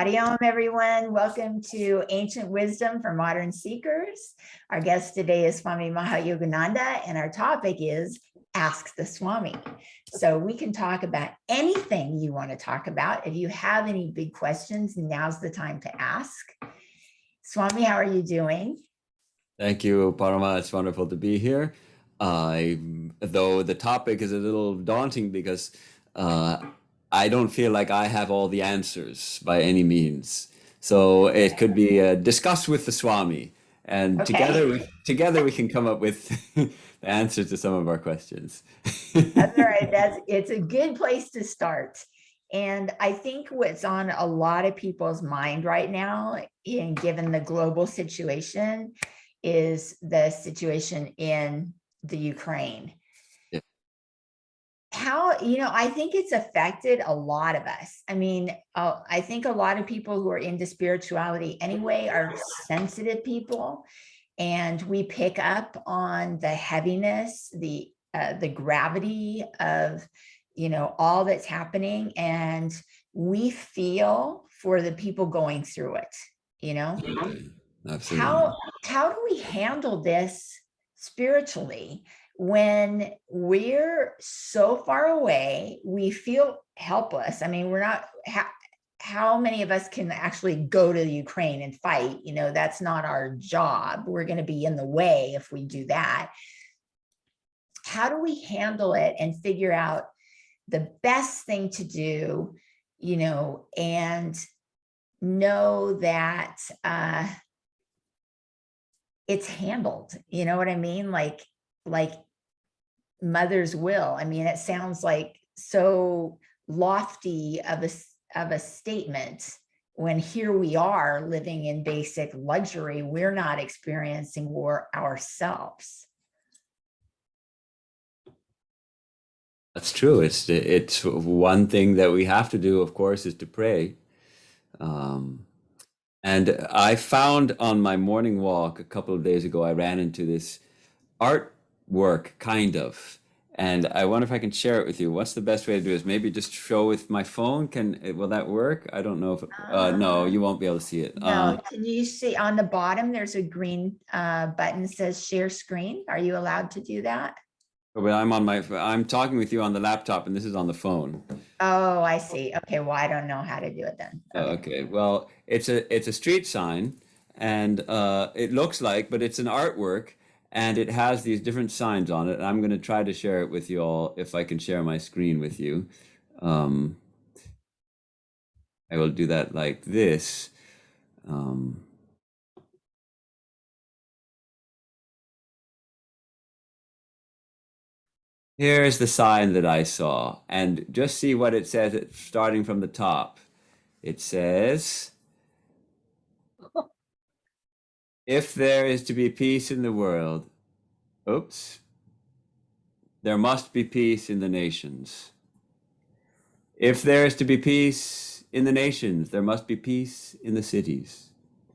Hariom, everyone. Welcome to Ancient Wisdom for Modern Seekers. Our guest today is Swami Mahayogananda, and our topic is Ask the Swami. So we can talk about anything you want to talk about. If you have any big questions, now's the time to ask. Swami, how are you doing? Thank you, Parama. It's wonderful to be here. Though the topic is a little daunting because I don't feel like I have all the answers by any means. So it could be discussed with the Swami, and Okay. together we can come up with the answers to some of our questions. That's all right. It's a good place to start. And I think what's on a lot of people's mind right now, and given the global situation, is the situation in the Ukraine. Yeah. How, I think it's affected a lot of us. I mean, I think a lot of people who are into spirituality anyway are sensitive people, and we pick up on the heaviness, the gravity of, all that's happening, and we feel for the people going through it. Absolutely. How do we handle this spiritually when we're so far away? We feel helpless. I mean, we're not. How many of us can actually go to the Ukraine and fight? That's not our job. We're going to be in the way if we do that. How do we handle it and figure out the best thing to do, and know that it's handled? You know what I mean? Like mother's will. I mean, it sounds like so lofty of a statement, when here we are living in basic luxury. We're not experiencing war ourselves. That's true. It's one thing that we have to do, of course, is to pray. And I found on my morning walk a couple of days ago, I ran into this artwork, kind of. And I wonder if I can share it with you. What's the best way to do this? Maybe just show with my phone. Will that work? I don't know if no, you won't be able to see it. No, can you see on the bottom, there's a green button that says share screen. Are you allowed to do that? But I'm talking with you on the laptop, and this is on the phone. Oh, I see. Okay, well, I don't know how to do it then. Okay. Okay. Well, it's a street sign, and it looks like, but it's an artwork, and it has these different signs on it. And I'm going to try to share it with you all if I can share my screen with you. Um, I will do that like this. Here's the sign that I saw, and just see what it says, starting from the top. It says, if there is to be peace in the world, there must be peace in the nations. If there is to be peace in the nations, there must be peace in the cities.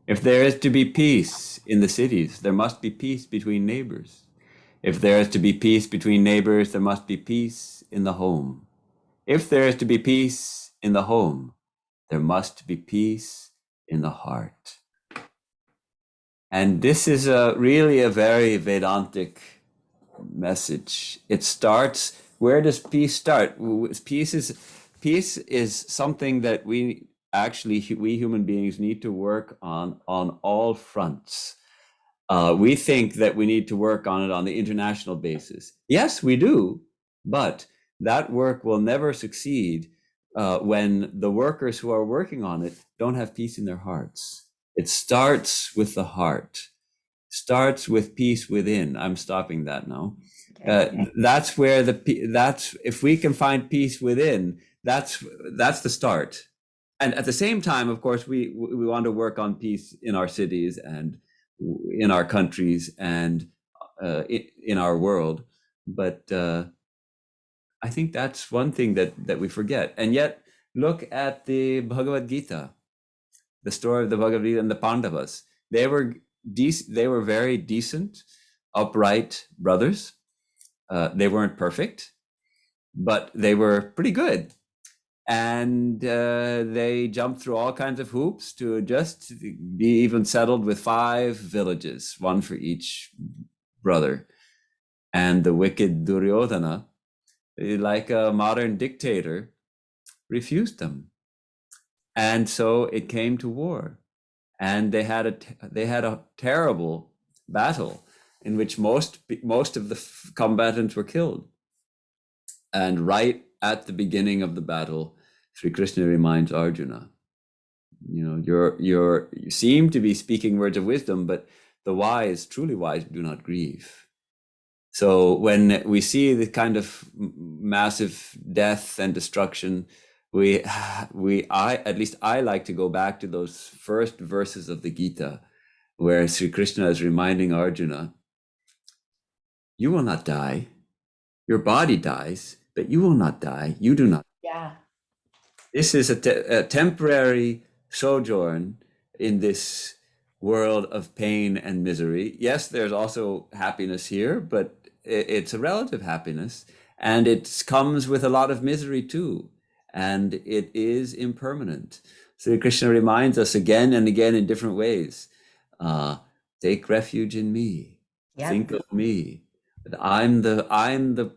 If there is to be peace in the cities, there must be peace between neighbors. If there is to be peace between neighbors, there must be peace in the home. If there is to be peace in the home, there must be peace in the heart. And this is really a very Vedantic message. It starts, where does peace start? Peace is something that we human beings need to work on all fronts. We think that we need to work on it on the international basis. Yes, we do, but that work will never succeed when the workers who are working on it don't have peace in their hearts. It starts with the heart, starts with peace within. I'm stopping that now. Okay. That's where if we can find peace within, that's the start. And at the same time, of course, we want to work on peace in our cities and in our countries and in our world. But I think that's one thing that we forget. And yet, look at the Bhagavad-Gita, the story of the Bhagavad and the Pandavas. They were very decent, upright brothers. They weren't perfect, but they were pretty good. and they jumped through all kinds of hoops to just be even settled with 5 villages, one for each brother. And the wicked Duryodhana, like a modern dictator, refused them. And so it came to war. And they had a terrible battle in which most of the combatants were killed. And right at the beginning of the battle, Sri Krishna reminds Arjuna, you seem to be speaking words of wisdom, but the wise, truly wise, do not grieve. So when we see the kind of massive death and destruction, at least I like to go back to those first verses of the Gita, where Sri Krishna is reminding Arjuna, you will not die. Your body dies, but you will not die. You do not. Yeah. This is a temporary sojourn in this world of pain and misery. Yes, there's also happiness here, but it's a relative happiness, and it comes with a lot of misery too, and it is impermanent. So Krishna reminds us again and again in different ways, take refuge in me. Yep. Think of me. That I'm the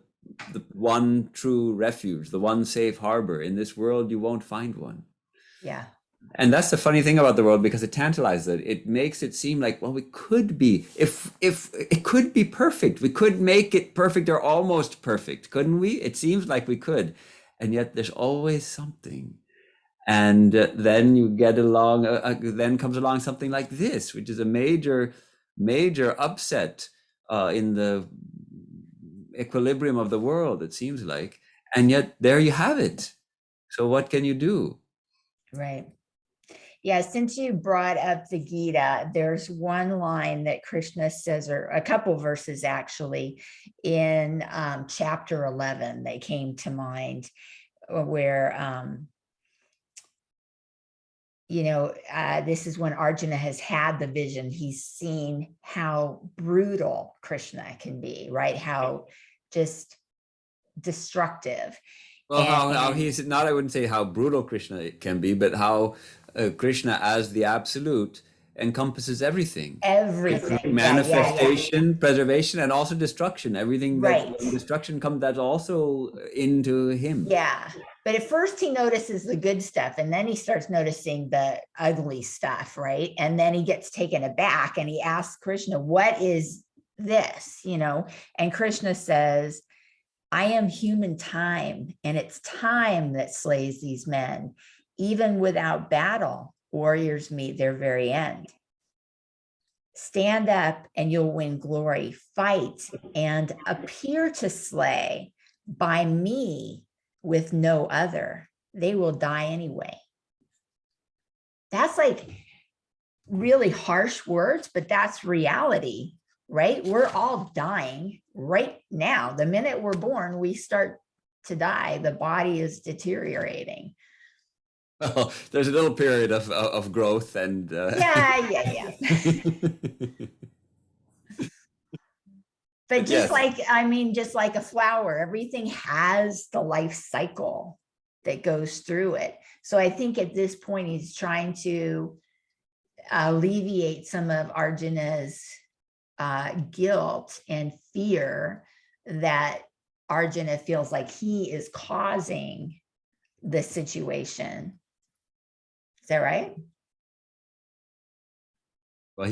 one true refuge, the one safe harbor. In this world, you won't find one. Yeah. And that's the funny thing about the world, because it tantalizes it. It makes it seem like, well, we could be, if it could be perfect, we could make it perfect or almost perfect, couldn't we? It seems like we could. And yet there's always something. And then you get along, then comes along something like this, which is a major upset in the equilibrium of the world, it seems like. And yet there you have it. So what can you do? Right. Yeah, since you brought up the Gita, there's one line that Krishna says, or a couple verses actually, in chapter 11, they came to mind, where, this is when Arjuna has had the vision. He's seen how brutal Krishna can be, right? How just destructive. Well, how he's not, I wouldn't say how brutal Krishna can be, but how Krishna as the absolute encompasses everything. Everything. Manifestation, preservation, and also destruction. Everything that Right. when destruction comes, that's also into him. Yeah. But at first he notices the good stuff, and then he starts noticing the ugly stuff, right? And then he gets taken aback and he asks Krishna, what is this? And Krishna says, I am human time, and it's time that slays these men. Even without battle, warriors meet their very end. Stand up and you'll win glory. Fight and appear to slay. By me with no other, they will die anyway. That's like really harsh words, but that's reality, right? We're all dying right now. The minute we're born, we start to die. The body is deteriorating. Well, there's a little period of growth and Yeah. But just just like a flower, everything has the life cycle that goes through it. So I think at this point, he's trying to alleviate some of Arjuna's guilt and fear that Arjuna feels like he is causing the situation. Is that right? Well,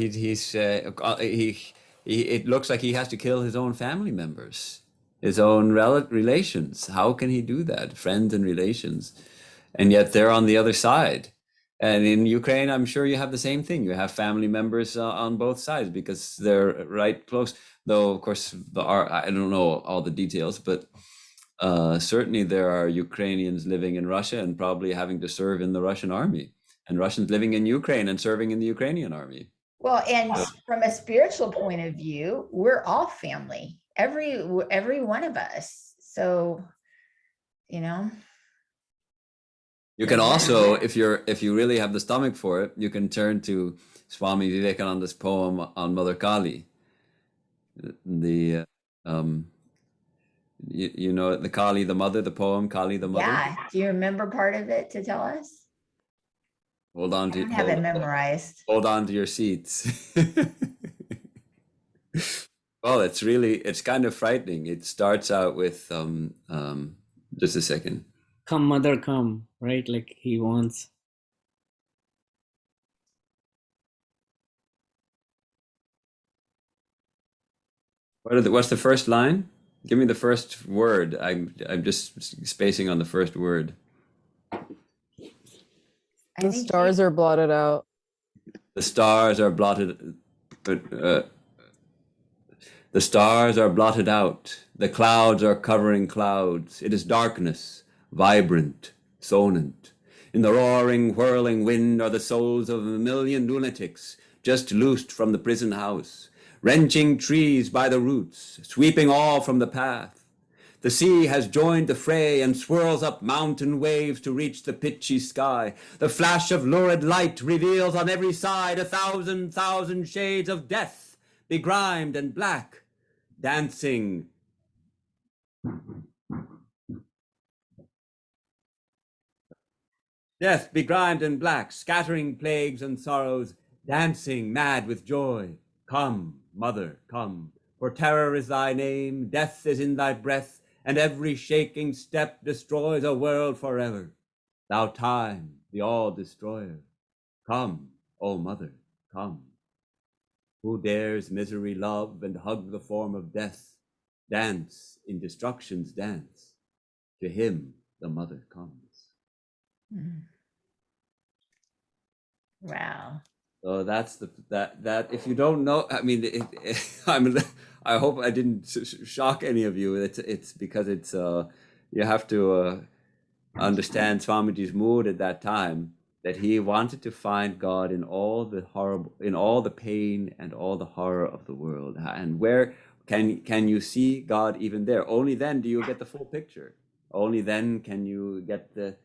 it looks like he has to kill his own family members, his own relations. How can he do that? Friends and relations. And yet they're on the other side. And in Ukraine, I'm sure you have the same thing. You have family members on both sides because they're right close. Though, of course, I don't know all the details, but certainly there are Ukrainians living in Russia and probably having to serve in the Russian army, and Russians living in Ukraine and serving in the Ukrainian army. Well, and from a spiritual point of view, we're all family, every one of us. So, you can also, if you really have the stomach for it, you can turn to Swami Vivekananda's poem on Mother Kali. You know the Kali the Mother, the poem Kali the Mother? Yeah. Do you remember part of it to tell us? Hold on I to don't have it memorized. hold on to your seats. Well, it's kind of frightening. It starts out with just a second. Come, mother, come, right? Like he wants. What's the first line? Give me the first word. I'm just spacing on the first word. The stars are blotted out. The stars are blotted. The stars are blotted out. The clouds are covering clouds. It is darkness, vibrant, sonant. In the roaring, whirling wind are the souls of a million lunatics just loosed from the prison house, wrenching trees by the roots, sweeping all from the path. The sea has joined the fray and swirls up mountain waves to reach the pitchy sky. The flash of lurid light reveals on every side 1,000 shades of death, begrimed and black, dancing. Death begrimed and black, scattering plagues and sorrows, dancing mad with joy. Come, mother, come, for terror is thy name, death is in thy breath, and every shaking step destroys a world forever. Thou time, the all-destroyer, come, O mother, come. Who dares misery love and hug the form of death, dance in destruction's dance, to him the mother comes. Wow. So that's that. If you don't know, I mean, I hope I didn't shock any of you. It's because it's you have to understand Swamiji's mood at that time, that he wanted to find God in all the horrible, in all the pain and all the horror of the world. And where can you see God even there? Only then do you get the full picture. Only then can you get the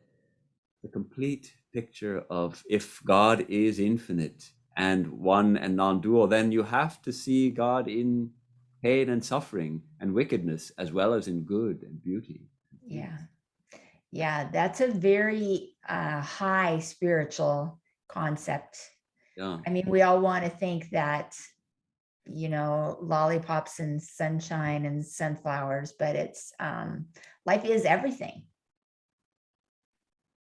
complete picture of, if God is infinite and one and non-dual, then you have to see God in pain and suffering and wickedness as well as in good and beauty. Yeah. Yeah, that's a very high spiritual concept. Yeah. I mean, we all want to think that, you know, lollipops and sunshine and sunflowers, but it's life is everything.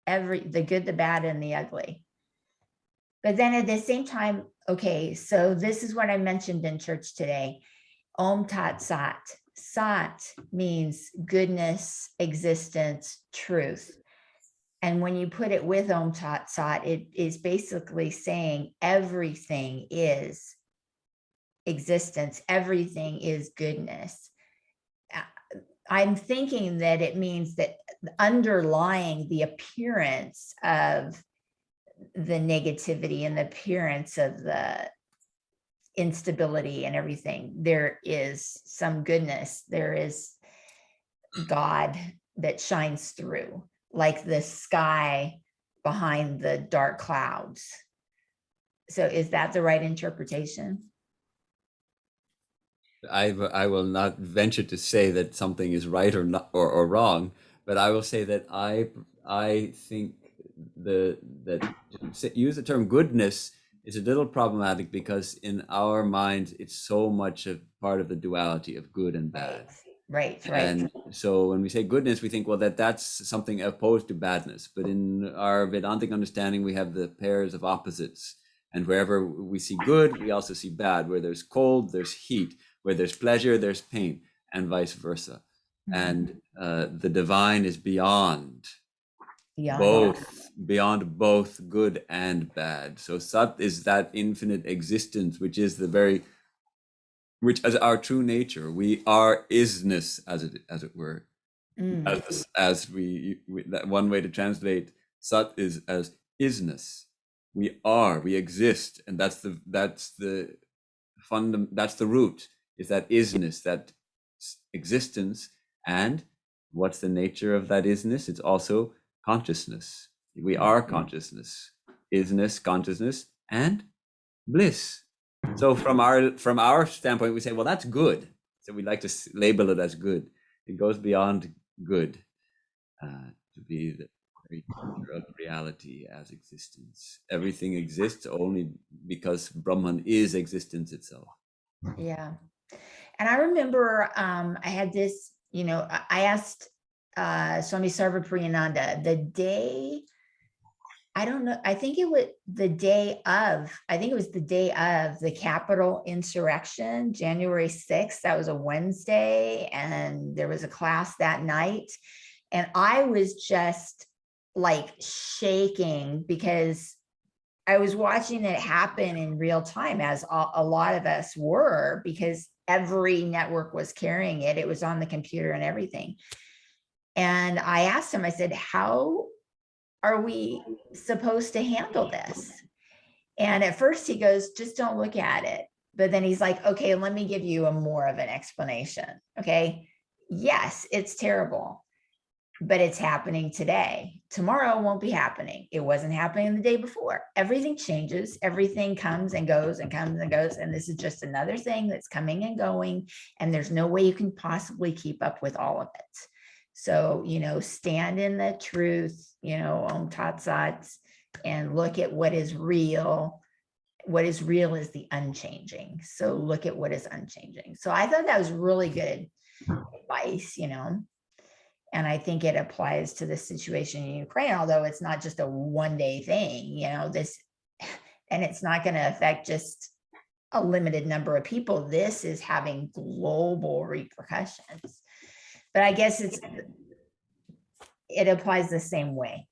The good, the bad, and the ugly. But then at the same time, okay, so this is what I mentioned in church today. Om Tat Sat. Sat means goodness, existence, truth. And when you put it with Om Tat Sat, it is basically saying everything is existence, everything is goodness. I'm thinking that it means that underlying the appearance of the negativity and the appearance of the instability and everything, there is some goodness. There is God that shines through, like the sky behind the dark clouds. So is that the right interpretation? I will not venture to say that something is right or not or wrong, but I will say that I think that use the term goodness is a little problematic, because in our minds it's so much a part of the duality of good and bad. Right. And so when we say goodness, we think, well, that's something opposed to badness. But in our Vedantic understanding, we have the pairs of opposites. And wherever we see good, we also see bad. Where there's cold, there's heat. Where there's pleasure, there's pain, and vice versa. And the divine is beyond both good and bad. So Sat is that infinite existence, which is which is our true nature. We are isness, as it were. As that one way to translate Sat is as isness. We exist, and that's the root, is that isness, that existence. And what's the nature of that isness? It's also consciousness. We are consciousness, isness, consciousness, and bliss. So from our standpoint, we say, well, that's good. So we like to label it as good. It goes beyond good to be the very teacher of reality as existence. Everything exists only because Brahman is existence itself. Yeah. And I remember I had this, I asked Swami Sarvapriyananda the day, I don't know, I think it was the day of the Capitol insurrection, January 6th. That was a Wednesday, and there was a class that night. And I was just like shaking because I was watching it happen in real time, as a lot of us were, because every network was carrying it. It was on the computer and everything. And I asked him, I said, how are we supposed to handle this? And at first he goes, just don't look at it. But then he's like, okay, let me give you more of an explanation. Okay. Yes, it's terrible, but it's happening today. Tomorrow won't be happening. It wasn't happening the day before. Everything changes. Everything comes and goes and comes and goes. And this is just another thing that's coming and going. And there's no way you can possibly keep up with all of it. So, stand in the truth, Om Tat Sat, and look at what is real. What is real is the unchanging. So look at what is unchanging. So I thought that was really good advice, and I think it applies to the situation in Ukraine, although it's not just a one-day thing, and it's not going to affect just a limited number of people. This is having global repercussions. But I guess it applies the same way,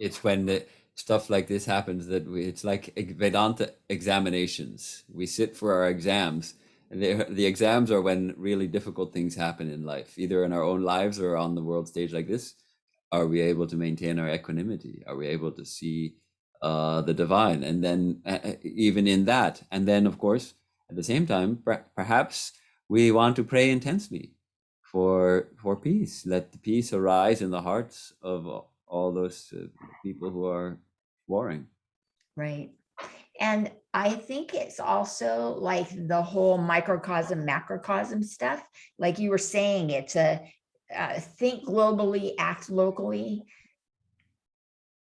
It's when the stuff like this happens that it's like Vedanta examinations. We sit for our exams, and the exams are when really difficult things happen in life, either in our own lives or on the world stage like this. Are we able to maintain our equanimity? Are we able to see the divine? And then even in that, and then of course, at the same time, perhaps we want to pray intensely for peace. Let the peace arise in the hearts of all those people who are warring. Right. And I think it's also like the whole microcosm, macrocosm stuff. Like you were saying, it's a think globally, act locally.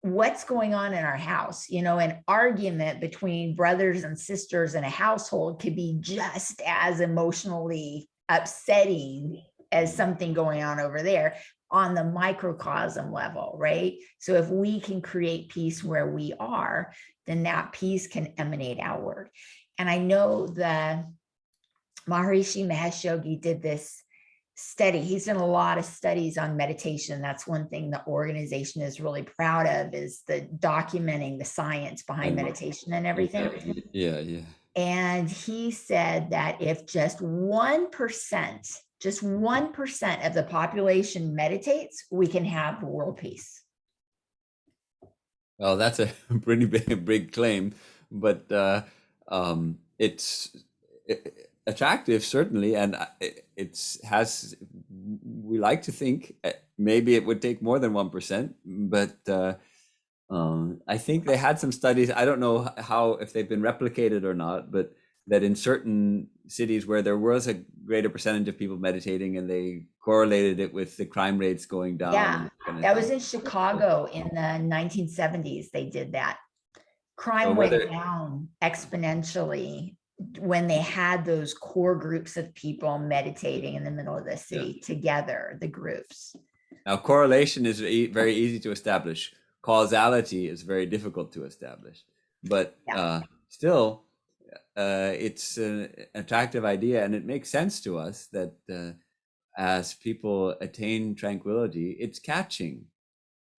What's going on in our house? An argument between brothers and sisters in a household could be just as emotionally upsetting as something going on over there on the microcosm level, right? So if we can create peace where we are, then that peace can emanate outward. And I know the Maharishi Mahesh Yogi did this study. He's done a lot of studies on meditation. That's one thing the organization is really proud of, is the documenting the science behind meditation and everything. Yeah. And he said that if just 1% of the population meditates, we can have world peace. Well, that's a pretty big claim, but it's attractive, certainly, and we like to think maybe it would take more than 1%, but I think they had some studies. I don't know if they've been replicated or not, but that in certain cities where there was a greater percentage of people meditating, and they correlated it with the crime rates going down. Yeah, that was in Chicago in the 1970s. They did that. Crime went down exponentially when they had those core groups of people meditating in the middle of the city together, the groups. Now, correlation is very easy to establish. Causality is very difficult to establish, but still, it's an attractive idea, and it makes sense to us that as people attain tranquility, it's catching,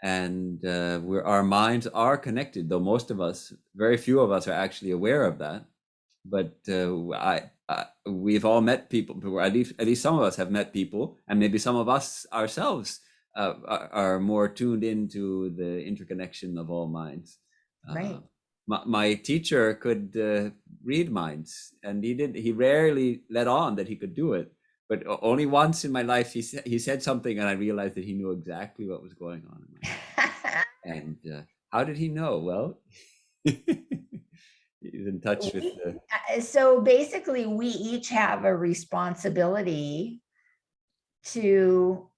and our minds are connected. Though very few of us are actually aware of that. But we've all met people, or at least some of us have met people, and maybe some of us ourselves are more tuned into the interconnection of all minds. Right. My teacher could read minds, and he rarely let on that he could do it. But only once in my life he said something, and I realized that he knew exactly what was going on in my life. And how did he know? Well, He's in touch with the. So basically, we each have a responsibility to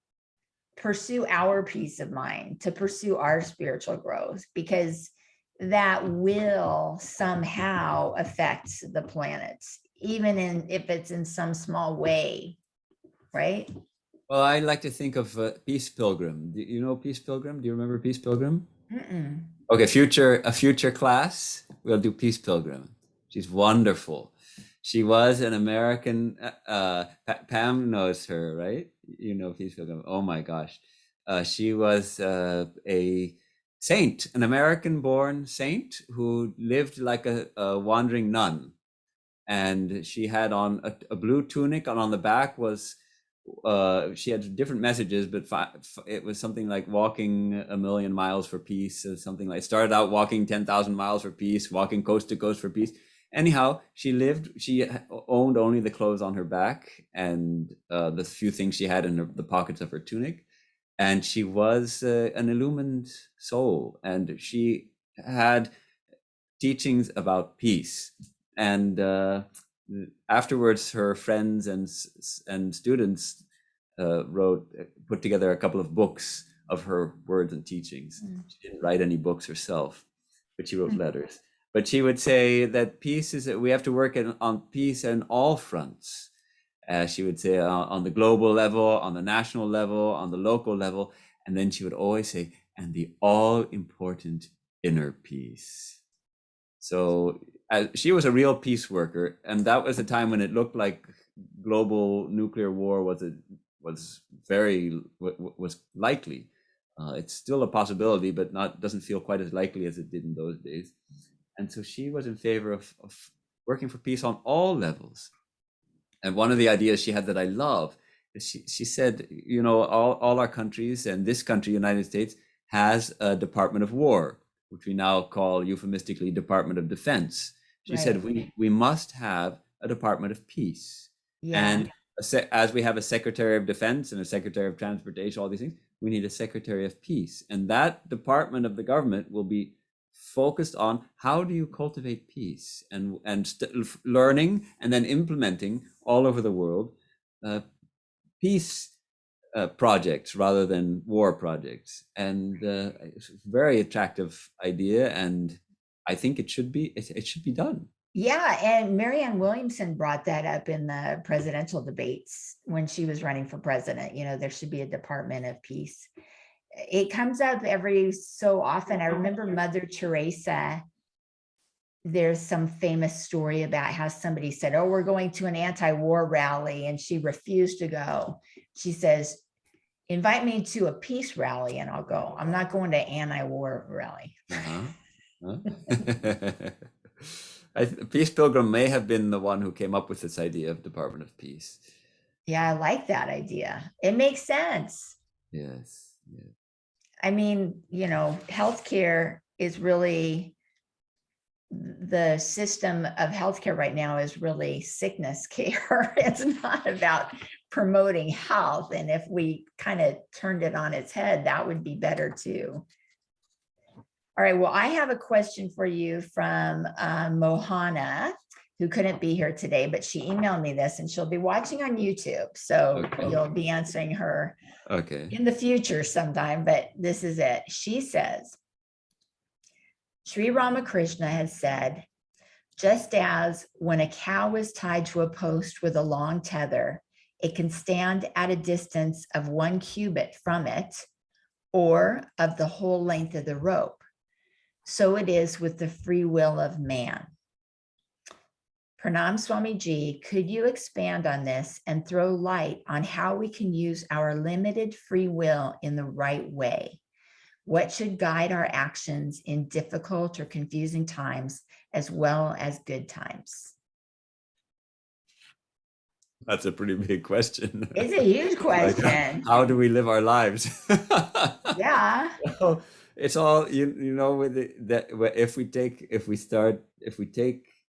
pursue our peace of mind, to pursue our spiritual growth, because that will somehow affect the planet, even if it's in some small way, right? Well, I like to think of Peace Pilgrim. Do you know Peace Pilgrim? Do you remember Peace Pilgrim? Mm-mm. Okay, a future class, we'll do Peace Pilgrim. She's wonderful. She was an American. Pam knows her, right? You know Peace Pilgrim. Oh my gosh, she was a saint, an American-born saint who lived like a wandering nun, and she had on a blue tunic, and on the back was she had different messages, but it was something like walking a million miles for peace, or something like. Started out walking 10,000 miles for peace, walking coast to coast for peace. Anyhow, she owned only the clothes on her back and the few things she had in the pockets of her tunic, and she was an illumined soul, and she had teachings about peace. And afterwards, her friends and students put together a couple of books of her words and teachings. She didn't write any books herself, but she wrote letters. But she would say that peace is that we have to work on peace on all fronts. She would say on the global level, on the national level, on the local level. And then she would always say, and the all important inner peace. So she was a real peace worker, and that was a time when it looked like global nuclear war was likely. It's still a possibility, but doesn't feel quite as likely as it did in those days. And so she was in favor of working for peace on all levels. And one of the ideas she had that I love is she said, you know, all our countries, and this country, United States, has a Department of War, which we now call euphemistically Department of Defense. She said we must have a Department of Peace. And as we have a Secretary of Defense and a Secretary of Transportation, all these things, we need a Secretary of Peace. And that department of the government will be focused on how do you cultivate peace, and learning and then implementing all over the world peace projects rather than war projects. And it's a very attractive idea, and I think it should be done. Yeah, and Marianne Williamson brought that up in the presidential debates when she was running for president. You know, there should be a Department of Peace. It comes up every so often. I remember Mother Teresa. There's some famous story about how somebody said, "Oh, we're going to an anti-war rally," and she refused to go. She says, "Invite me to a peace rally and I'll go. I'm not going to anti-war rally." Peace Pilgrim may have been the one who came up with this idea of Department of Peace. Yeah, I like that idea. It makes sense. Yes. Yeah. I mean, you know, healthcare is really, the system of healthcare right now is really sickness care. It's not about promoting health. And if we kind of turned it on its head, that would be better too. All right, well, I have a question for you from Mohana, who couldn't be here today, but she emailed me this, and she'll be watching on YouTube. So you'll be answering her in the future sometime, but this is it. She says, Sri Ramakrishna has said, just as when a cow is tied to a post with a long tether, it can stand at a distance of 1 cubit from it or of the whole length of the rope, so it is with the free will of man. Pranam Swamiji, could you expand on this and throw light on how we can use our limited free will in the right way? What should guide our actions in difficult or confusing times as well as good times? That's a pretty big question. It's a huge question. Like, how do we live our lives? Yeah. So it's all you know with if we take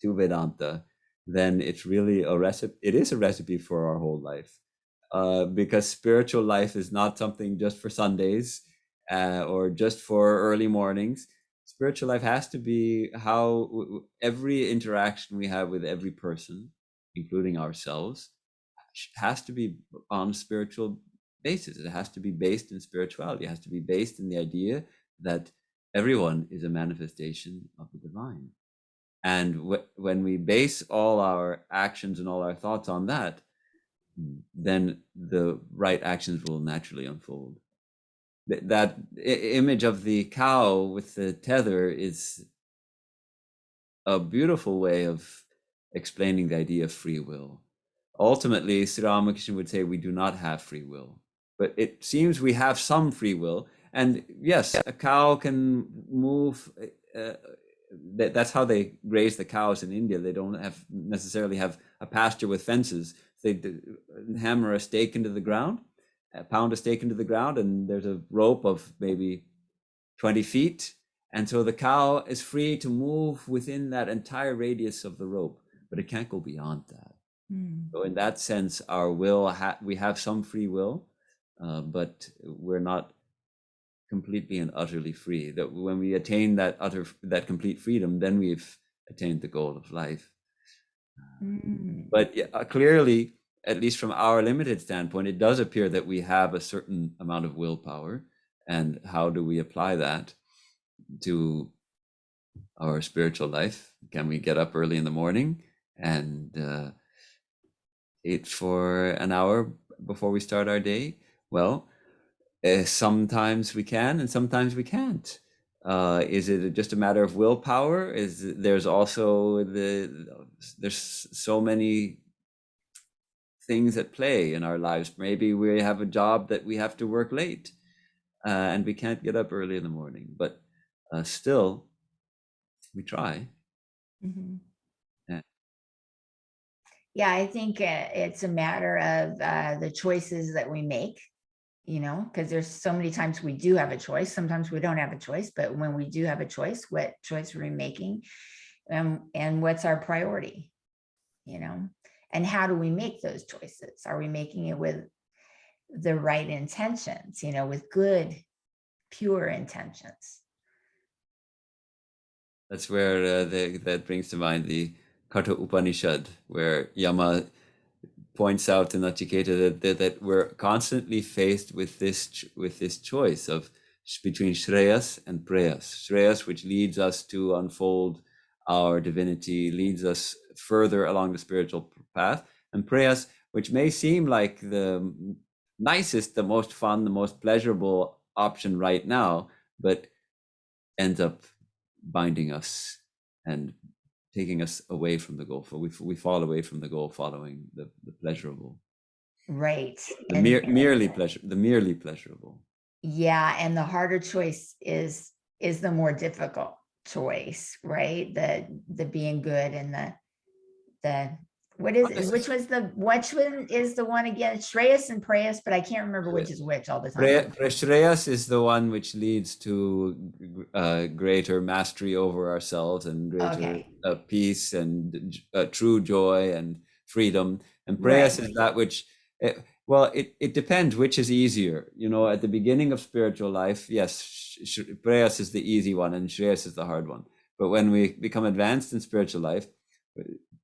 to Vedanta, then it's really a recipe. It is a recipe for our whole life, because spiritual life is not something just for Sundays or just for early mornings. spiritual life has to be how every interaction we have with every person, including ourselves, has to be on spiritual basis. It has to be based in spirituality. It has to be based in the idea that everyone is a manifestation of the divine. And when we base all our actions and all our thoughts on that, then the right actions will naturally unfold. That image of the cow with the tether is a beautiful way of explaining the idea of free will. Ultimately, Sri Ramakrishna would say we do not have free will, but it seems we have some free will. And yes, a cow can move. That's how they raise the cows in India. They don't necessarily have a pasture with fences. They hammer a stake into the ground, pound a stake into the ground, and there's a rope of maybe 20 feet. And so the cow is free to move within that entire radius of the rope, but it can't go beyond that. So in that sense, our will, we have some free will, but we're not completely and utterly free. That when we attain that complete freedom, then we've attained the goal of life. But clearly, at least from our limited standpoint, it does appear that we have a certain amount of willpower. And how do we apply that to our spiritual life? Can we get up early in the morning and eat for an hour before we start our day? Well, sometimes we can and sometimes we can't. Is it just a matter of willpower? There's also there's so many things at play in our lives. Maybe we have a job that we have to work late and we can't get up early in the morning, but still we try. Yeah, I think it's a matter of the choices that we make, because there's so many times we do have a choice. Sometimes we don't have a choice, but when we do have a choice, what choice are we making? And what's our priority, and how do we make those choices? Are we making it with the right intentions, with good, pure intentions? That's where that brings to mind the Katha Upanishad, where Yama points out to Nachiketa that we're constantly faced with this choice of between Shreyas and Preyas. Shreyas, which leads us to unfold our divinity, leads us further along the spiritual path, and Preyas, which may seem like the nicest, the most fun, the most pleasurable option right now, but ends up binding us and taking us away from the goal. We fall away from the goal following the pleasurable. Right. The merely pleasurable. Yeah. And the harder choice is the more difficult choice, right? The being good and the which one is the one again? Shreyas and Preyas, but I can't remember which is which all the time. Shreyas is the one which leads to greater mastery over ourselves and greater peace and true joy and freedom. And Preyas is that which, it depends which is easier. At the beginning of spiritual life, yes, Preyas is the easy one and Shreyas is the hard one. But when we become advanced in spiritual life,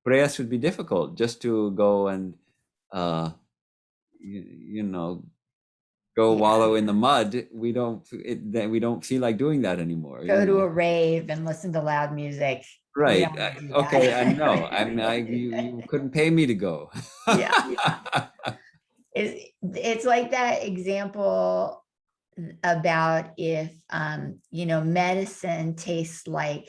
Preyas would be difficult, just to go and wallow in the mud. We don't feel like doing that anymore. Go to a rave and listen to loud music. Right. Okay. I know. You couldn't pay me to go. Yeah. It's like that example about if medicine tastes like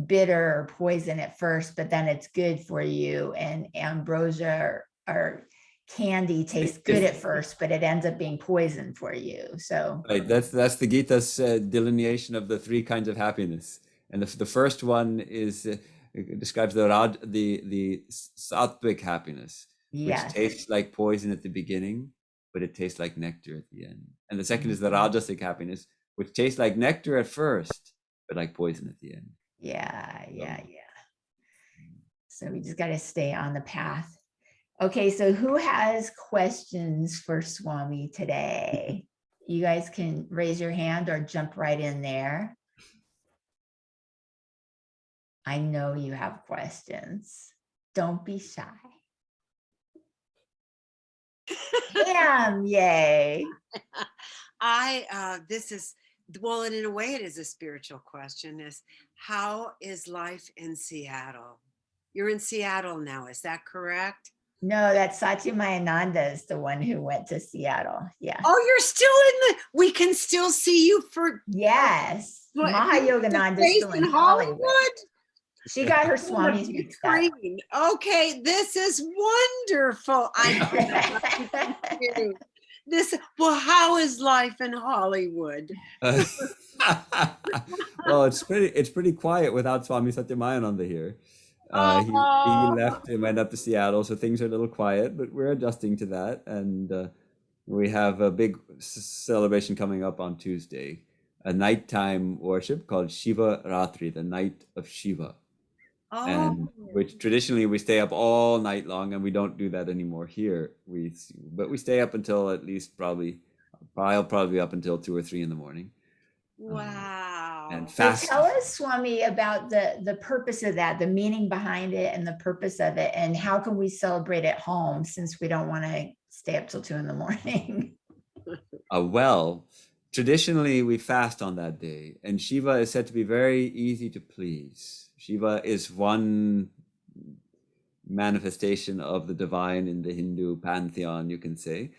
bitter or poison at first, but then it's good for you, and ambrosia or candy tastes good at first, but it ends up being poison for you. So right, that's the Gita's delineation of the three kinds of happiness, and the first one is describes the sattvic happiness, which tastes like poison at the beginning, but it tastes like nectar at the end. And the second is the rajasic happiness, which tastes like nectar at first, but like poison at the end. Yeah. So we just got to stay on the path. Okay, so who has questions for Swami today? You guys can raise your hand or jump right in there. I know you have questions. Don't be shy. Damn, yay. This is, well, and in a way it is a spiritual question, is how is life in Seattle? You're in Seattle now, is that correct? No, that's Satchimayananda is the one who went to Seattle. Yeah. Oh, you're still in we can still see you for Yes. what, Mahayogananda is still in Hollywood. She got her Swamis mixed up. Okay, this is wonderful. Well, how is life in Hollywood? Well, it's pretty quiet without Swami Satchimayananda here. He left and went up to Seattle, so things are a little quiet, but we're adjusting to that. And we have a big celebration coming up on Tuesday, a nighttime worship called Shiva Ratri, the night of Shiva. And which traditionally we stay up all night long, and we don't do that anymore here. But we stay up until at least probably up until 2 or 3 in the morning. Wow. And So fast. tell us, Swami, about the purpose of that, the meaning behind it and the purpose of it, and how can we celebrate at home since we don't want to stay up till 2 in the morning? Well, traditionally we fast on that day, and Shiva is said to be very easy to please. Shiva is one manifestation of the divine in the Hindu pantheon, you can say.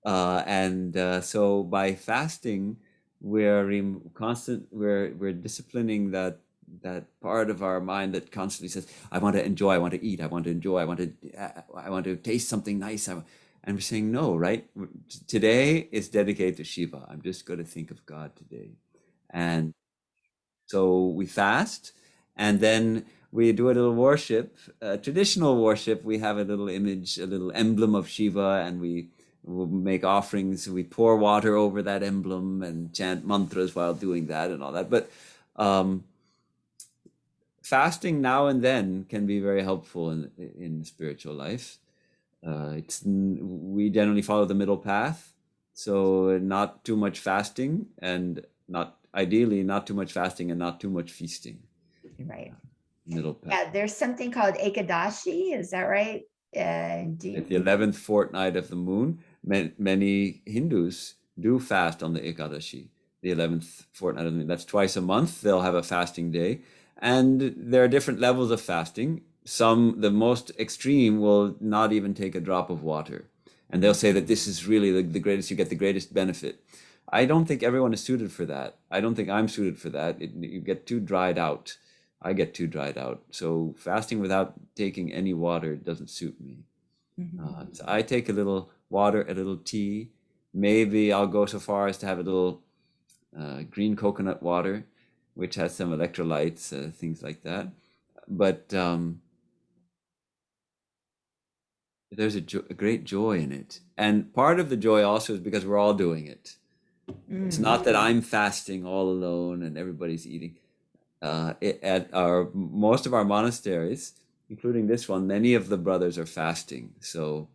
So by fasting, we're disciplining that part of our mind that constantly says, I want to enjoy, I want to eat, I want to enjoy, I want to taste something nice. And we're saying, no, right? Today is dedicated to Shiva. I'm just going to think of God today. And so we fast, and then we do a little worship, traditional worship. We have a little image, a little emblem of Shiva, and we'll make offerings. We pour water over that emblem and chant mantras while doing that and all that. But fasting now and then can be very helpful in spiritual life. We generally follow the middle path, so not too much fasting, and ideally not too much fasting and not too much feasting. Right. Middle path. Yeah, there's something called Ekadashi, is that right? At the 11th fortnight of the moon, many Hindus do fast on the Ekadashi, the 11th fortnight of the moon. That's twice a month. They'll have a fasting day. And there are different levels of fasting. The most extreme, will not even take a drop of water. And they'll say that this is really the greatest, you get the greatest benefit. I don't think everyone is suited for that. I don't think I'm suited for that. You get too dried out. I get too dried out. So fasting without taking any water doesn't suit me. Mm-hmm. So I take a little water, a little tea. Maybe I'll go so far as to have a little green coconut water, which has some electrolytes, things like that. But there's a great joy in it. And part of the joy also is because we're all doing it. Mm-hmm. It's not that I'm fasting all alone and everybody's eating. At most of our monasteries, including this one, many of the brothers are fasting. So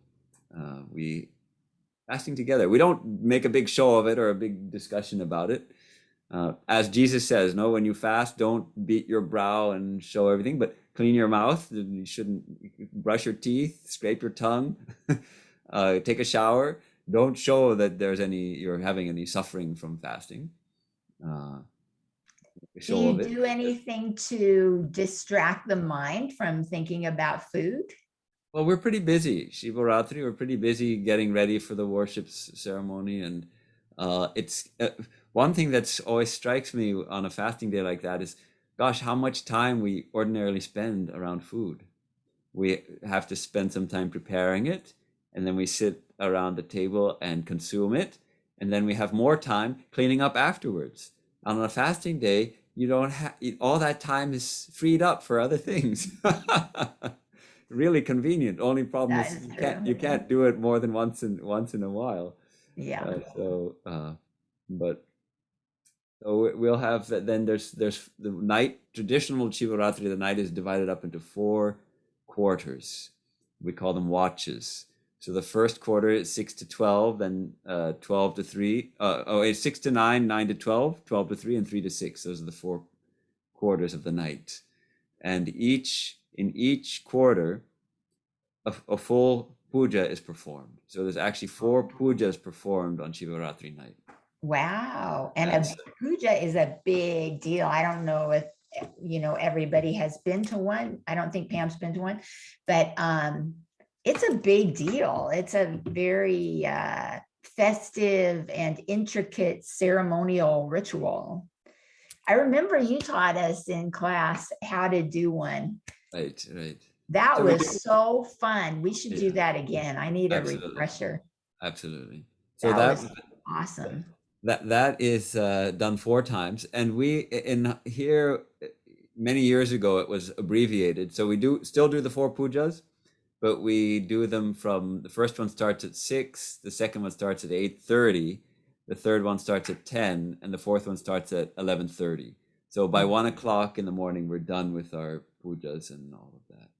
we fasting together. We don't make a big show of it or a big discussion about it. As Jesus says, no, when you fast, don't beat your brow and show everything, but clean your mouth. You shouldn't brush your teeth, scrape your tongue, take a shower. Don't show that you're having any suffering from fasting. Do you do anything to distract the mind from thinking about food? Well, we're pretty busy. Shiva Ratri, we're pretty busy getting ready for the worship ceremony. And it's one thing that's always strikes me on a fasting day like that is, gosh, how much time we ordinarily spend around food. We have to spend some time preparing it, and then we sit around the table and consume it. And then we have more time cleaning up afterwards. On a fasting day, you don't have all that time is freed up for other things. Really convenient. Only problem is you can't do it more than once in a while. Yeah. So we'll have then there's the night, traditional Shivaratri. The night is divided up into 4 quarters. We call them watches. So the first quarter is 6 to 12, then 12 to 3. 6 to 9, 9 to 12, 12 to 3, and 3 to 6. Those are the 4 quarters of the night. and in each quarter, a full puja is performed. So there's actually 4 pujas performed on Shivaratri night. Wow. And That's- a puja is a big deal. I don't know if, everybody has been to one. I don't think Pam's been to one, but it's a big deal. It's a very festive and intricate ceremonial ritual. I remember you taught us in class how to do one. Right. That So we was do- so fun. We should do Yeah. that again. I need a Absolutely. refresher. Absolutely. So That was awesome. that is done 4 times, and we in here many years ago it was abbreviated. So we still do the 4 pujas, but we do them from the first one starts at 6, the second one starts at 8:30, the third one starts at 10, and the fourth one starts at 11:30. So by 1 o'clock in the morning, we're done with our pujas and all of that.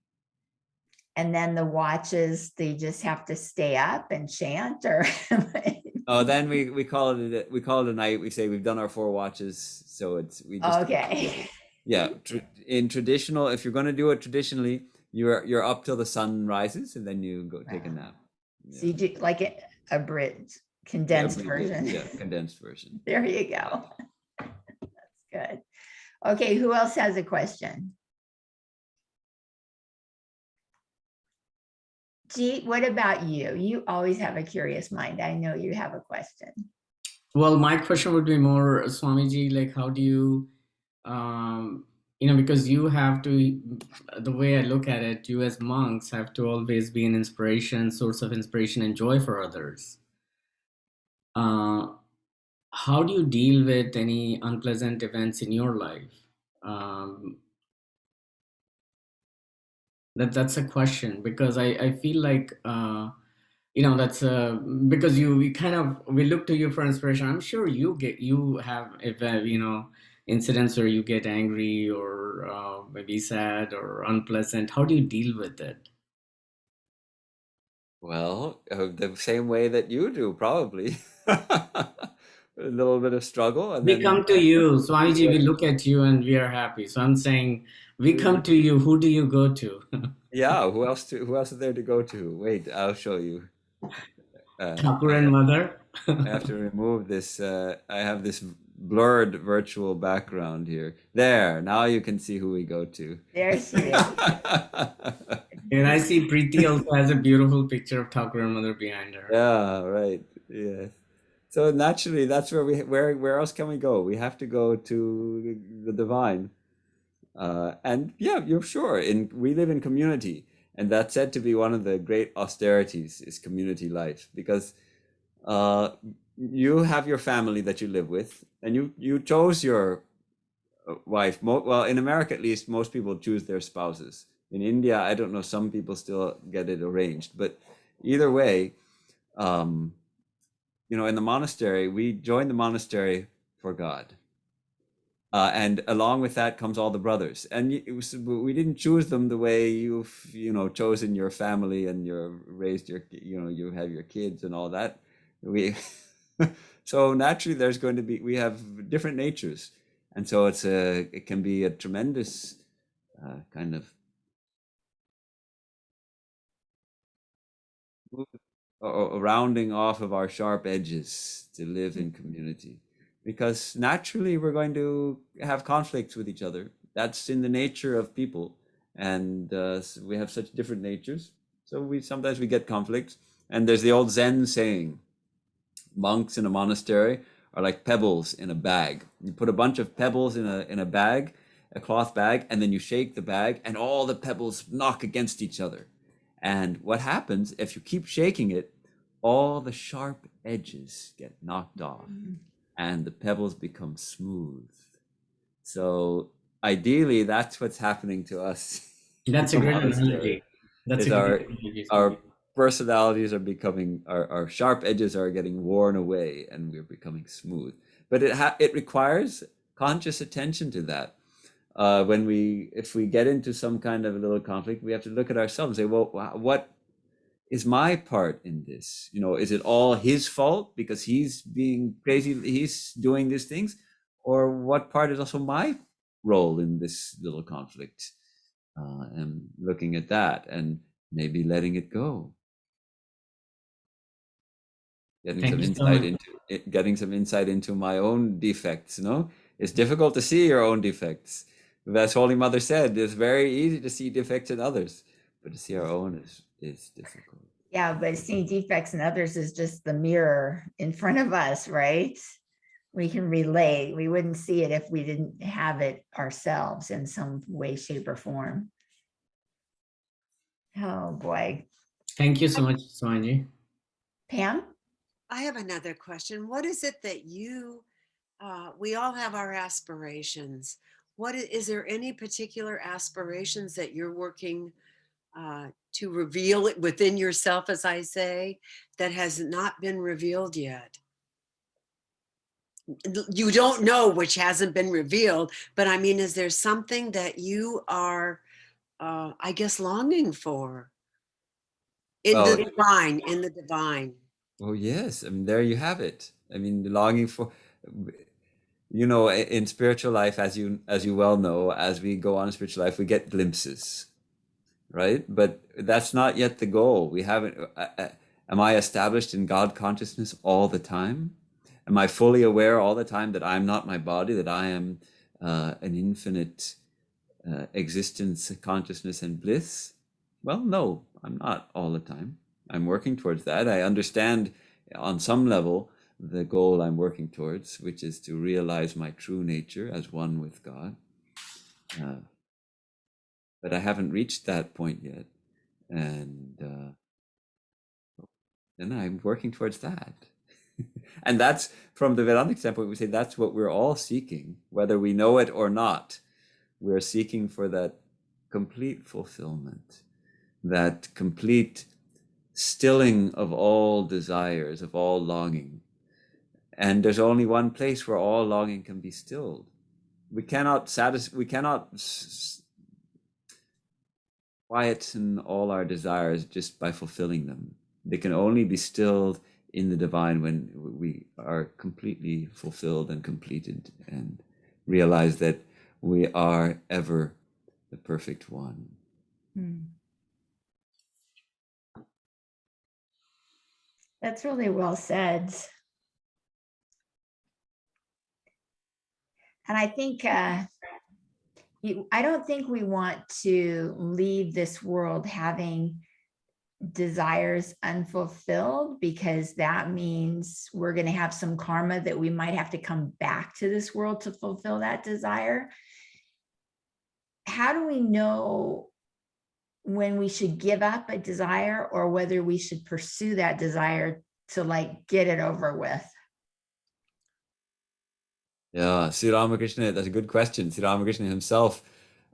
And then the watches, they just have to stay up and chant, or Oh, then we call it a night. We say we've done our 4 watches, so we just okay. Yeah, in traditional, if you're going to do it traditionally, you're up till the sun rises, and then you go take a nap. So you do like a bridge, condensed version. Yeah, condensed version. There you go. That's good. Okay, who else has a question? Jeet, what about you? You always have a curious mind. I know you have a question. Well, my question would be more, Swamiji, like how do you, because you have to, the way I look at it, you as monks have to always be an inspiration, source of inspiration and joy for others. How do you deal with any unpleasant events in your life? That's a question, because I feel like that's because we look to you for inspiration. I'm sure you have incidents where you get angry or maybe sad or unpleasant. How do you deal with it? Well, the same way that you do, probably. A little bit of struggle, and We then come to you, Swamiji. We look at you and we are happy. So I'm saying, we come to you. Who do you go to? yeah. Who else is there to go to? Wait, I'll show you. Thakur and Mother. I have to remove this. I have this blurred virtual background here. There, now you can see who we go to. There she is. And I see Preeti also has a beautiful picture of Thakur and Mother behind her. Yeah, right. Yeah. So naturally, that's where else can we go? We have to go to the divine. And yeah, you're sure. We live in community, and that's said to be one of the great austerities is community life, because you have your family that you live with, and you chose your wife. Well, in America at least, most people choose their spouses. In India, I don't know, some people still get it arranged, but either way, in the monastery, we joined the monastery for God. And along with that comes all the brothers. And we didn't choose them the way you've, chosen your family and raised you have your kids and all that. So naturally we have different natures. And so it can be a tremendous kind of a rounding off of our sharp edges to live in community, because naturally we're going to have conflicts with each other. That's in the nature of people, and so we have such different natures, so sometimes we get conflicts. And there's the old Zen saying, monks in a monastery are like pebbles in a bag. You put a bunch of pebbles in a bag, a cloth bag, and then you shake the bag and all the pebbles knock against each other. And what happens if you keep shaking it, all the sharp edges get knocked off and the pebbles become smooth. So ideally, that's what's happening to us. That's a great analogy. That's our personalities are becoming, our sharp edges are getting worn away and we're becoming smooth. But it requires conscious attention to that. If we get into some kind of a little conflict, we have to look at ourselves and say, well, what is my part in this? Is it all his fault because he's being crazy, he's doing these things? Or what part is also my role in this little conflict? and looking at that and maybe letting it go, getting Thank some you so insight much. into it, getting some insight into my own defects. It's difficult to see your own defects. As Holy Mother said, it's very easy to see defects in others, but to see our own is difficult. Yeah, but seeing defects in others is just the mirror in front of us, right? We can relate. We wouldn't see it if we didn't have it ourselves in some way, shape, or form. Oh boy. Thank you so much, Swamiji. Pam? I have another question. What is it that we all have our aspirations. Is there any particular aspirations that you're working to reveal it within yourself, as I say, that has not been revealed yet? You don't know which hasn't been revealed, but I mean, is there something that you are, I guess, longing for in the divine, in the divine? Oh yes, I mean there you have it. I mean the longing for, in spiritual life, as you well know, as we go on in spiritual life, we get glimpses, right? But that's not yet the goal. We haven't. Am I established in God consciousness all the time? Am I fully aware all the time that I'm not my body, that I am an infinite existence, consciousness, and bliss? Well, no, I'm not all the time. I'm working towards that. I understand on some level the goal I'm working towards, which is to realize my true nature as one with God. But I haven't reached that point yet. And I'm working towards that. And that's, from the Vedantic standpoint, we say that's what we're all seeking, whether we know it or not. We're seeking for that complete fulfillment, that complete stilling of all desires, of all longing. And there's only one place where all longing can be stilled. We cannot quieten all our desires just by fulfilling them. They can only be stilled in the divine when we are completely fulfilled and completed and realize that we are ever the perfect one. That's really well said. And I think I don't think we want to leave this world having desires unfulfilled, because that means we're going to have some karma that we might have to come back to this world to fulfill that desire. How do we know when we should give up a desire or whether we should pursue that desire to get it over with? Yeah, Sri Ramakrishna, that's a good question. Sri Ramakrishna himself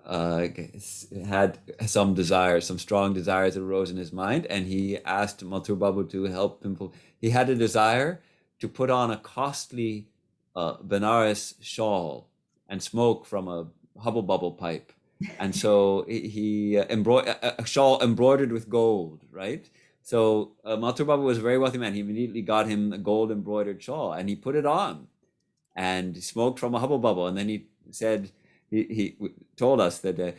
had some desires, some strong desires that arose in his mind, and he asked Mathur Babu to help him. He had a desire to put on a costly Benares shawl and smoke from a hubble bubble pipe. And so he embroidered a shawl embroidered with gold, right? So Mathur Babu was a very wealthy man. He immediately got him a gold embroidered shawl and he put it on and smoked from a hubble bubble. And then he said, he told us that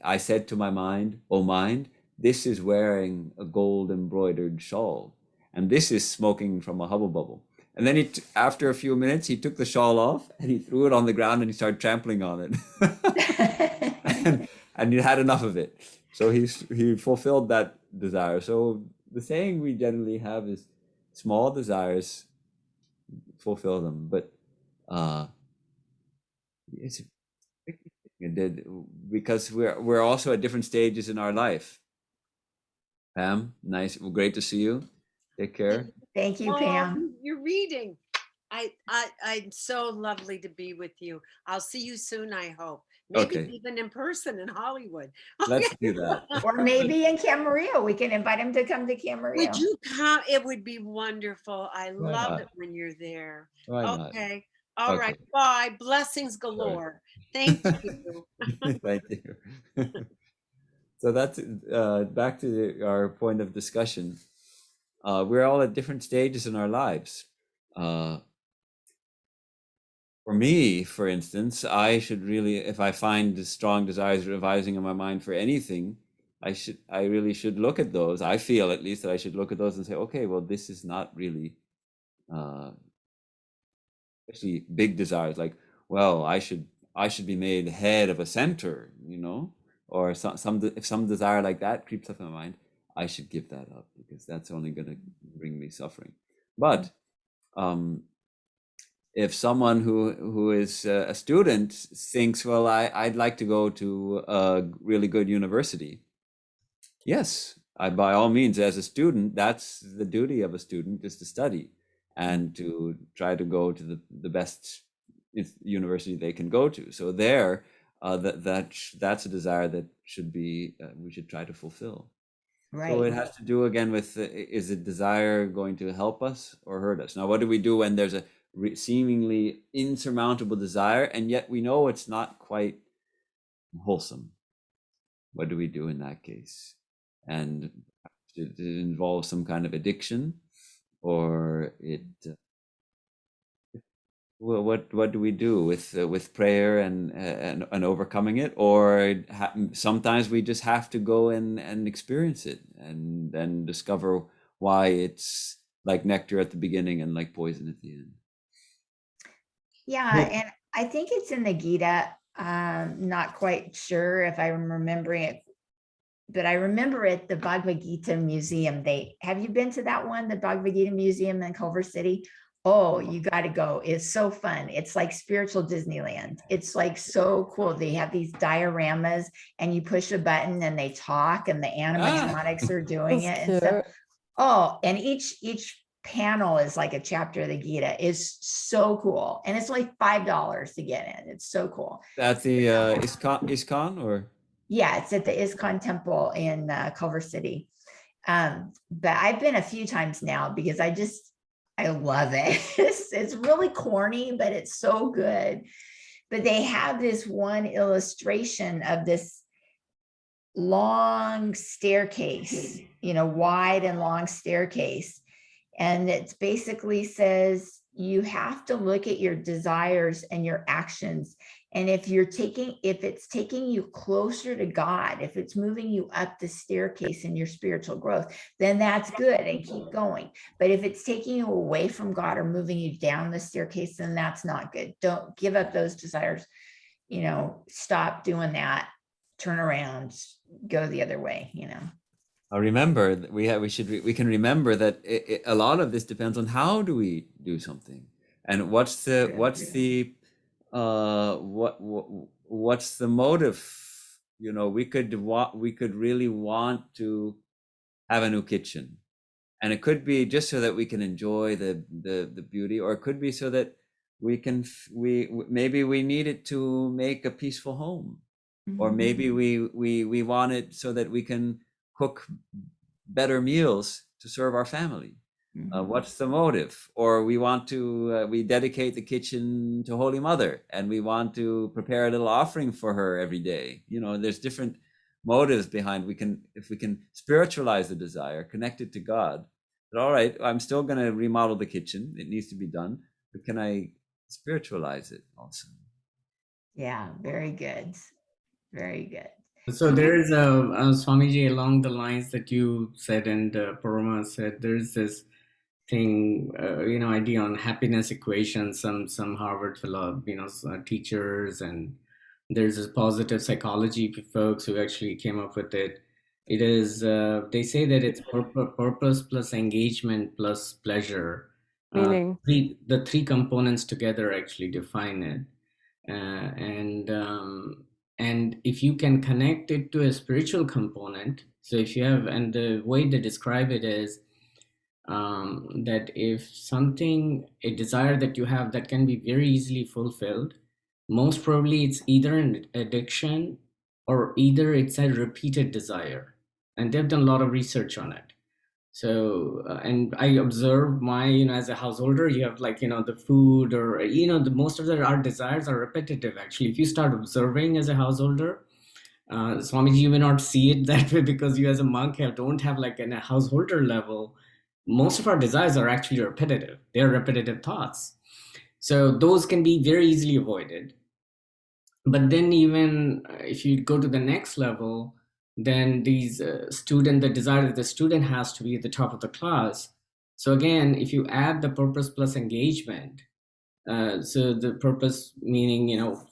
I said to my mind, "Oh mind, this is wearing a gold embroidered shawl, and this is smoking from a hubble bubble." And then after a few minutes, he took the shawl off and he threw it on the ground and he started trampling on it. and he had enough of it. So he fulfilled that desire. So the saying we generally have is small desires, fulfill them. But it's because we're also at different stages in our life. Pam, nice, well, great to see you. Take care. Thank you, Pam. You're reading. I'm so lovely to be with you. I'll see you soon, I hope. Maybe even in person in Hollywood. Let's do that. Or maybe in Camarillo. We can invite him to come to Camarillo. Would you come? It would be wonderful. I love it when you're there. Why not? Okay. All right. Bye. Blessings galore. Thank you. Thank you. So that's back to our point of discussion. We're all at different stages in our lives. For me, for instance, I should really, if I find the strong desires arising in my mind for anything, I really should look at those. I feel at least that I should look at those and say, okay, well, this is not really, uh, especially big desires, like, well, I should be made head of a center, you know, or if some desire like that creeps up in my mind, I should give that up because that's only going to bring me suffering. But um, if someone who is a student thinks, well, I'd like to go to a really good university, yes, I by all means, as a student, that's the duty of a student, is to study and to try to go to the best university they can go to. So there, that's a desire that should be we should try to fulfill. So it Right. has to do again with is the desire going to help us or hurt us? Now, what do we do when there's a seemingly insurmountable desire and yet we know it's not quite wholesome? What do we do in that case? And it involves some kind of addiction, or it well, what do we do with prayer and overcoming it? Or sometimes we just have to go and experience it and then discover why it's like nectar at the beginning and like poison at the end. Yeah, and I think it's in the Gita. Not quite sure if I'm remembering it, but I remember at the Bhagavad-Gita Museum. Have you been to that one, the Bhagavad-Gita Museum in Culver City? Oh, you got to go. It's so fun. It's like spiritual Disneyland. It's like so cool. They have these dioramas and you push a button and they talk and the animatronics are doing it and stuff. Oh, and each panel is like a chapter of the Gita. Is so cool. And it's like $5 to get in. It's so cool. That's the ISKCON or? Yeah, it's at the ISKCON temple in Culver City. But I've been a few times now because I love it. It's really corny, but it's so good. But they have this one illustration of this long staircase, wide and long staircase. And it basically says you have to look at your desires and your actions. And if it's taking you closer to God, if it's moving you up the staircase in your spiritual growth, then that's good and keep going. But if it's taking you away from God or moving you down the staircase, then that's not good. Don't give up those desires. Stop doing that. Turn around, go the other way, I remember that we can remember that a lot of this depends on how do we do something and what's the motive. We could really want to have a new kitchen, and it could be just so that we can enjoy the beauty, or it could be so that maybe we need it to make a peaceful home, or maybe we want it so that we can cook better meals to serve our family. What's the motive? Or we want to we dedicate the kitchen to Holy Mother and we want to prepare a little offering for her every day. There's different motives behind. If we can spiritualize the desire, connect it to God, but all right, I'm still going to remodel the kitchen, it needs to be done, but can I spiritualize it also? Yeah, very good. Very good. So there is a Swamiji, along the lines that you said and Parama said, there's this thing, idea on happiness equation, some Harvard teachers, and there's this positive psychology folks who actually came up with it. It is, they say that it's purpose plus engagement plus pleasure. Meaning? The three components together actually define it. And if you can connect it to a spiritual component, so if you have, and the way they describe it is that if a desire that you have that can be very easily fulfilled, most probably it's either an addiction or either it's a repeated desire. And they've done a lot of research on it. So, and I observe as a householder, you have the food or, most of our desires are repetitive. Actually, if you start observing as a householder, Swamiji, you may not see it that way because you as a monk don't have in a householder level, most of our desires are actually repetitive. They're repetitive thoughts. So those can be very easily avoided. But then even if you go to the next level, then these the desire that the student has to be at the top of the class. So again, if you add the purpose plus engagement, so the purpose meaning,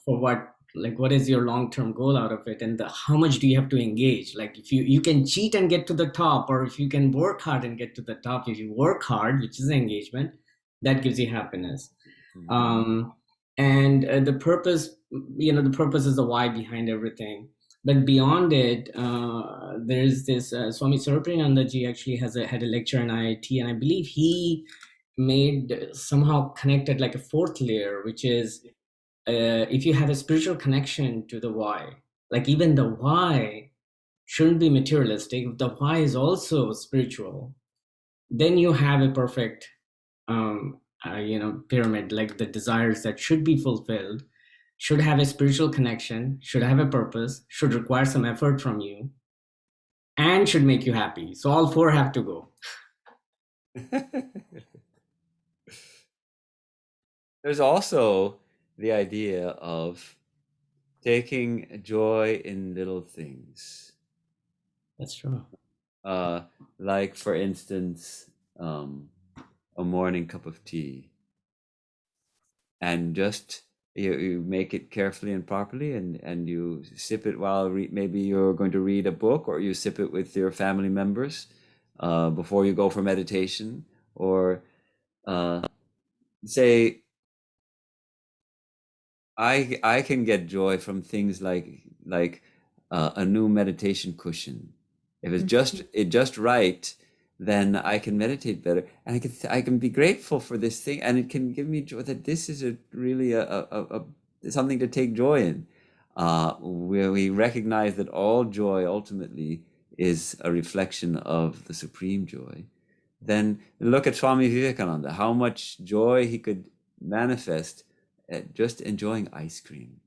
for what is your long-term goal out of it, and how much do you have to engage? Like if you can cheat and get to the top, or if you can work hard and get to the top. If you work hard, which is engagement, that gives you happiness. And the purpose, the purpose is the why behind everything. But beyond it, there's this Swami Sarvapriyanandaji actually had a lecture in IIT, and I believe he somehow connected like a fourth layer, which is if you have a spiritual connection to the why, like even the why shouldn't be materialistic. If the why is also spiritual, then you have a perfect pyramid. Like the desires that should be fulfilled should have a spiritual connection, should have a purpose, should require some effort from you, and should make you happy. So all four have to go. There's also the idea of taking joy in little things. That's true. Like, for instance, a morning cup of tea. And just you make it carefully and properly, and you sip it while maybe you're going to read a book, or you sip it with your family members before you go for meditation, or say, I can get joy from things like a new meditation cushion. If it's just right, then I can meditate better, and I can be grateful for this thing, and it can give me joy that this is really a something to take joy in. Where we recognize that all joy ultimately is a reflection of the supreme joy. Then look at Swami Vivekananda, how much joy he could manifest at just enjoying ice cream.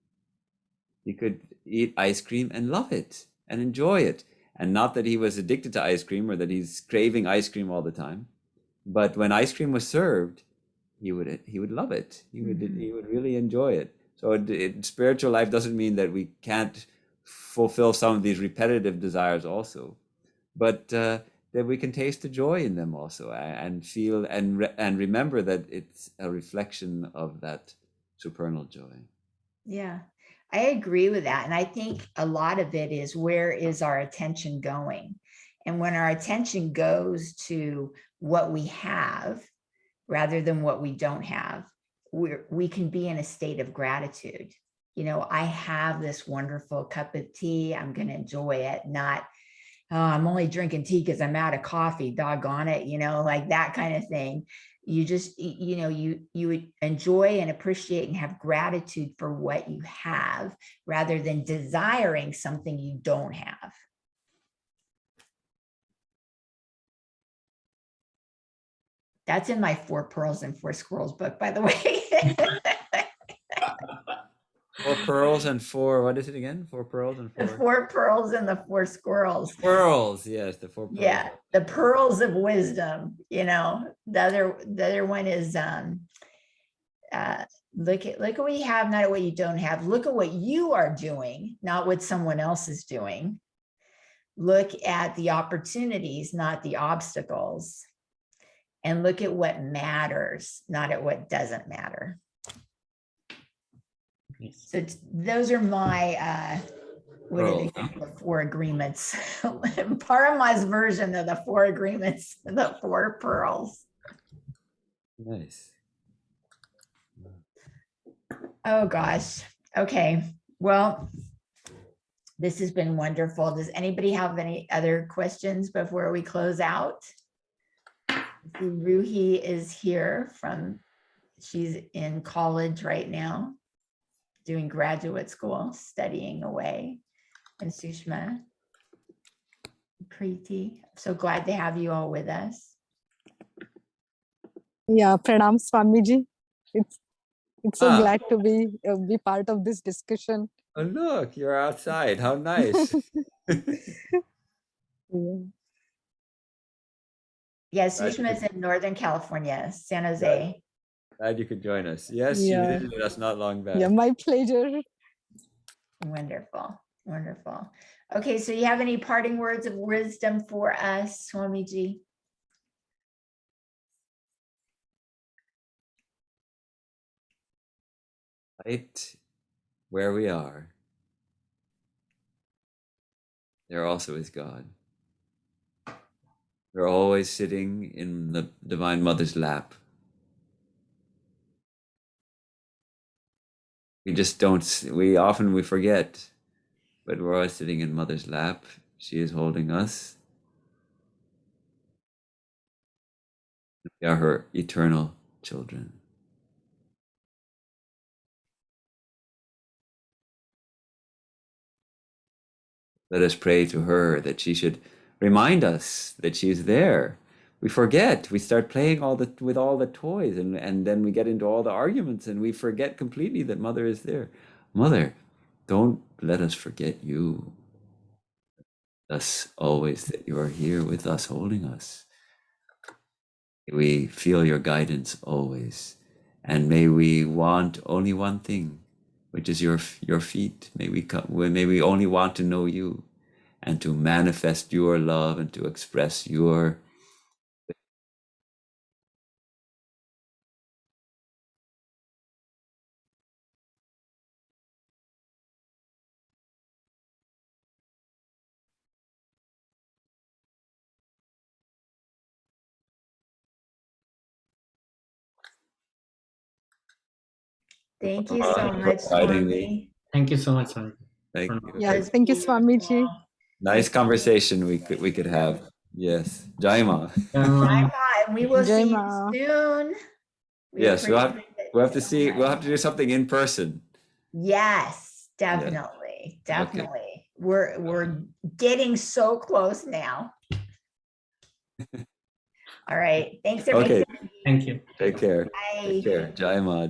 He could eat ice cream and love it and enjoy it. And not that he was addicted to ice cream or that he's craving ice cream all the time, but when ice cream was served, he would love it. He would really enjoy it. So spiritual life doesn't mean that we can't fulfill some of these repetitive desires also, but that we can taste the joy in them also, and feel and remember that it's a reflection of that supernal joy. Yeah, I agree with that. And I think a lot of it is, where is our attention going? And when our attention goes to what we have rather than what we don't have, we can be in a state of gratitude. I have this wonderful cup of tea. I'm going to enjoy it. Not, oh, I'm only drinking tea because I'm out of coffee, doggone it, like that kind of thing. You just, you would enjoy and appreciate and have gratitude for what you have, rather than desiring something you don't have. That's in my 4 Pearls and 4 Squirrels book, by the way. 4 pearls and 4, what is it again? 4 pearls and 4? The 4 Pearls and the 4 Squirrels. Pearls, yes, the 4 pearls. Yeah, the pearls of wisdom. The other one is look at what you have, not at what you don't have. Look at what you are doing, not what someone else is doing. Look at the opportunities, not the obstacles. And look at what matters, not at what doesn't matter. So those are my what are they called? The 4 agreements. Parama's version of the 4 agreements, the 4 pearls. Nice. Oh gosh. Okay. Well, this has been wonderful. Does anybody have any other questions before we close out? Ruhi is here she's in college right now, doing graduate school, studying away. And Sushma, Preeti, I'm so glad to have you all with us. Yeah, Pranam Swamiji. It's so glad to be part of this discussion. Oh, look, you're outside. How nice. Yeah, Sushma is in Northern California, San Jose. Glad you could join us. Yes, you Yeah. visited us not long back. Yeah, my pleasure. Wonderful. Wonderful. Okay, so you have any parting words of wisdom for us, Swamiji? Right where we are, there also is God. We're always sitting in the Divine Mother's lap. We just don't, we often forget, but we're always sitting in Mother's lap. She is holding us. We are her eternal children. Let us pray to her that she should remind us that she's there. We forget. We start playing with all the toys, and then we get into all the arguments, and we forget completely that Mother is there. Mother, don't let us forget you. Us always that you are here with us, holding us. May we feel your guidance always, and may we want only one thing, which is your feet. May we only want to know you, and to manifest your love and to express your. Thank you so much, Guiding me. Swami. Thank you so much, Swami. Thank for- you. Yeah, thank you, Swamiji. Nice conversation we could have. Yes, Jaima. Bye-bye, and we will Jai see you Ma. soon. We Yes, we'll have to appreciate see. it. We'll have to do something in person. Yes, definitely, definitely. We're getting so close now. All right. Thanks, everybody. Okay. Thank you. Take care. Bye. Take care. Jaima.